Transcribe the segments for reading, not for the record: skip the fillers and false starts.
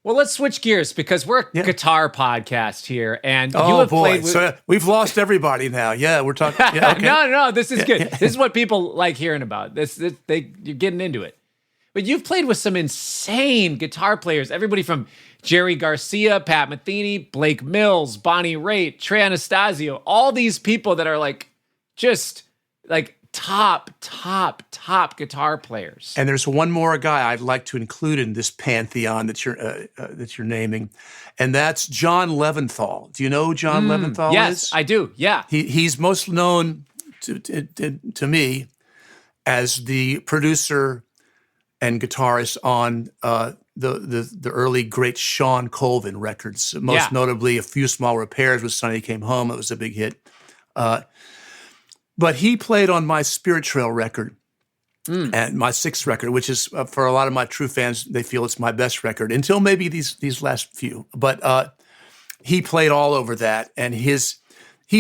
Well, let's switch gears because we're a guitar podcast here, and you have played with... So we've lost everybody now. Yeah, we're talking. Yeah, okay. No, this is good. This is what people like hearing about. You're getting into it. But you've played with some insane guitar players. Everybody from Jerry Garcia, Pat Metheny, Blake Mills, Bonnie Raitt, Trey Anastasio. All these people that are like just like top guitar players. And there's one more guy I'd like to include in this pantheon that you're naming, and that's John Leventhal. Do you know who John Leventhal is? Yes, I do. Yeah, he's most known to me as the producer and guitarist on the early great Shawn Colvin records. Most notably, A Few Small Repairs with Sonny Came Home. It was a big hit. But he played on my Spirit Trail record and my sixth record, which is, for a lot of my true fans, they feel it's my best record until maybe these last few. But he played all over that, and he's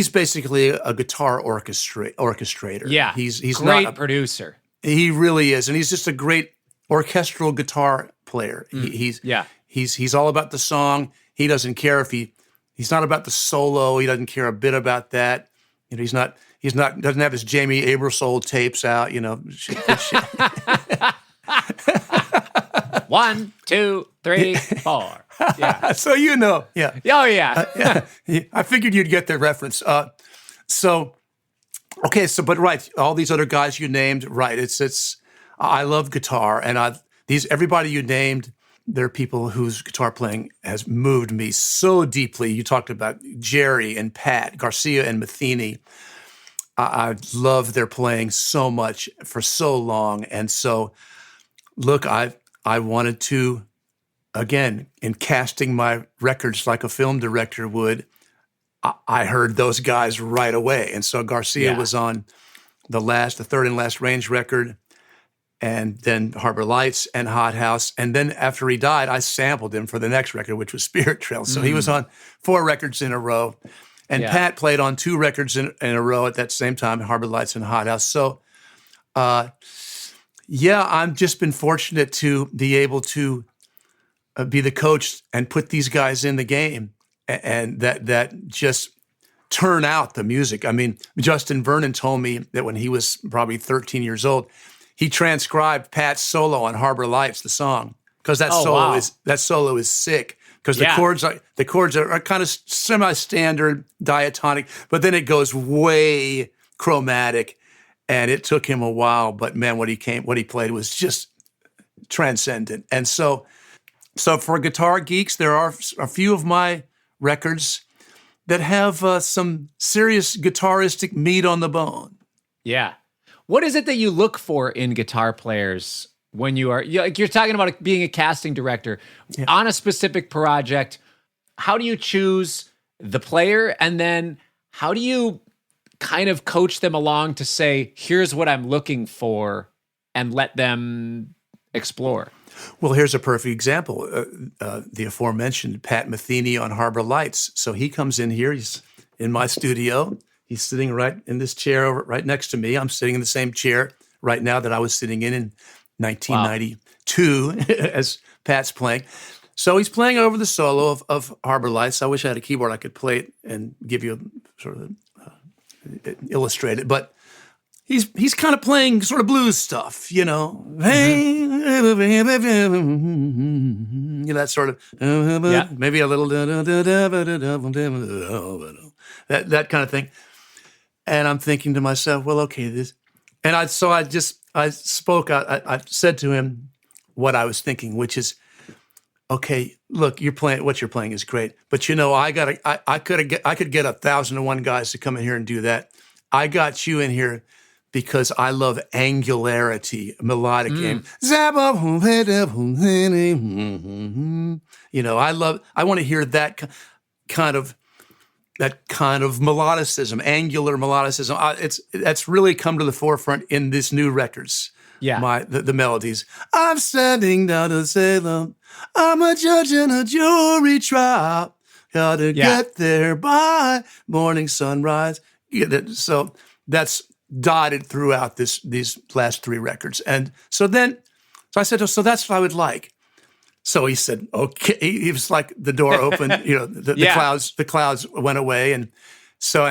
basically a guitar orchestrator. Yeah, he's great not producer. He really is, and he's just a great orchestral guitar player. He's all about the song. He doesn't care if he's not about the solo. He doesn't care a bit about that. You know, doesn't have his Jamie Aebersold tapes out, you know. Shit. 1, 2, 3, 4. Yeah. So you know, yeah. Oh yeah. I figured you'd get the reference. But right, all these other guys you named, right? It's. I love guitar, and everybody you named, they're people whose guitar playing has moved me so deeply. You talked about Jerry and Pat, Garcia and Metheny. I love their playing so much for so long. And so, look, I wanted to, again, in casting my records like a film director would, I heard those guys right away. And so Garcia was on the third and last Range record, and then Harbor Lights and Hot House. And then after he died, I sampled him for the next record, which was Spirit Trail. So he was on 4 records in a row. And Pat played on 2 records in a row at that same time, Harbor Lights and Hot House. So, I've just been fortunate to be able to be the coach and put these guys in the game, and that just turn out the music. I mean, Justin Vernon told me that when he was probably 13 years old, he transcribed Pat's solo on Harbor Lights, the song, because that solo is sick. Because the chords are kind of semi-standard diatonic, but then it goes way chromatic, and it took him a while. But man, what he played was just transcendent. And so for guitar geeks, there are a few of my records that have some serious guitaristic meat on the bone. Yeah. What is it that you look for in guitar players when you're talking about being a casting director on a specific project? How do you choose the player, and then how do you kind of coach them along to say, here's what I'm looking for, and let them explore? Well, here's a perfect example. The aforementioned Pat Metheny on Harbor Lights. So he comes in here, he's in my studio. He's sitting right in this chair right next to me. I'm sitting in the same chair right now that I was sitting in 1992 as Pat's playing. So he's playing over the solo of Harbor Lights. I wish I had a keyboard I could play it and give you sort of illustrate it. But he's kind of playing sort of blues stuff, you know. Mm-hmm. You know, that sort of maybe a little that kind of thing. And I'm thinking to myself, well, okay, this, and I said to him what I was thinking, which is, okay, look, what you're playing is great, but you know, I could get 1,001 guys to come in here and do that. I got you in here because I love angularity, melodic aim. You know, I want to hear that kind of melodicism, angular melodicism. That's really come to the forefront in these new records. Yeah, the melodies. I'm standing down to Salem. I'm a judge in a jury trial. Gotta get there by morning sunrise. So that's dotted throughout these last 3 records. And so I said, so that's what I would like. So he said, okay. He was like, the door opened, Yeah. the clouds went away. And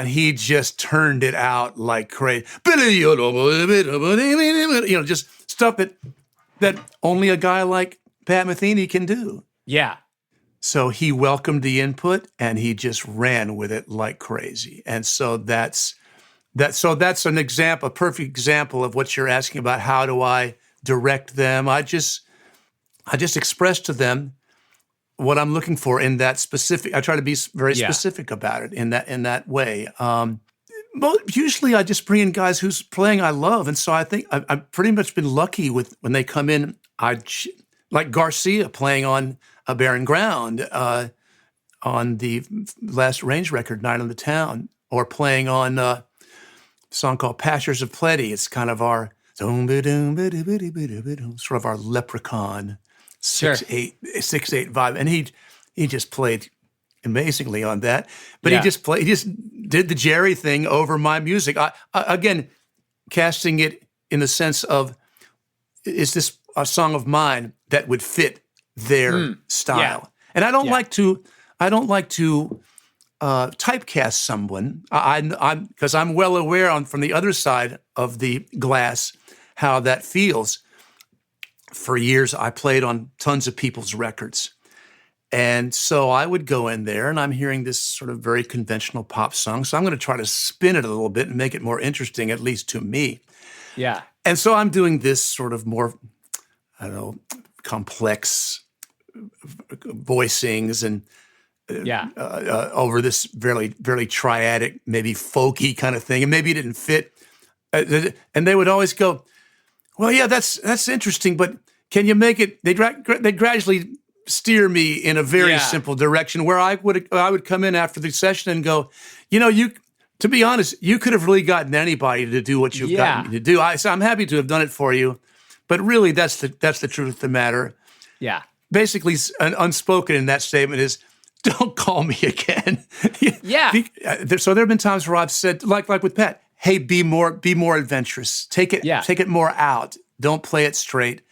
he just turned it out like crazy. Just stuff that only a guy like Pat Metheny can do. Yeah. So he welcomed the input and he just ran with it like crazy. And so that's an example, a perfect example of what you're asking about. How do I direct them? I just express to them what I'm looking for in that specific. I try to be very specific about it in that way. Usually I just bring in guys whose playing I love. And so I think I've pretty much been lucky with when they come in. Like Garcia playing on A Barren Ground on the last Range record, Night on the Town, or playing on a song called Pastures of Plenty. It's kind of our sort of our leprechaun 6/8 vibe. And he just played amazingly on that. But he just did the Jerry thing over my music. I again, casting it in the sense of, is this a song of mine that would fit their style? Yeah. And I don't like to typecast someone. I'm because I'm well aware from the other side of the glass how that feels. For years, I played on tons of people's records. And so I would go in there and I'm hearing this sort of very conventional pop song. So I'm going to try to spin it a little bit and make it more interesting, at least to me. Yeah. And so I'm doing this sort of more, I don't know, complex voicings and over this very, very triadic, maybe folky kind of thing. And maybe it didn't fit. And they would always go, well, yeah, that's interesting, but can you make it? They gradually steer me in a very simple direction where I would come in after the session and go, to be honest, you could have really gotten anybody to do what you've gotten me to do. So I'm happy to have done it for you, but really that's the truth of the matter. Yeah. Basically, unspoken in that statement is, don't call me again. Yeah. So there have been times where I've said, like with Pat, hey, be more adventurous. Take it more out. Don't play it straight.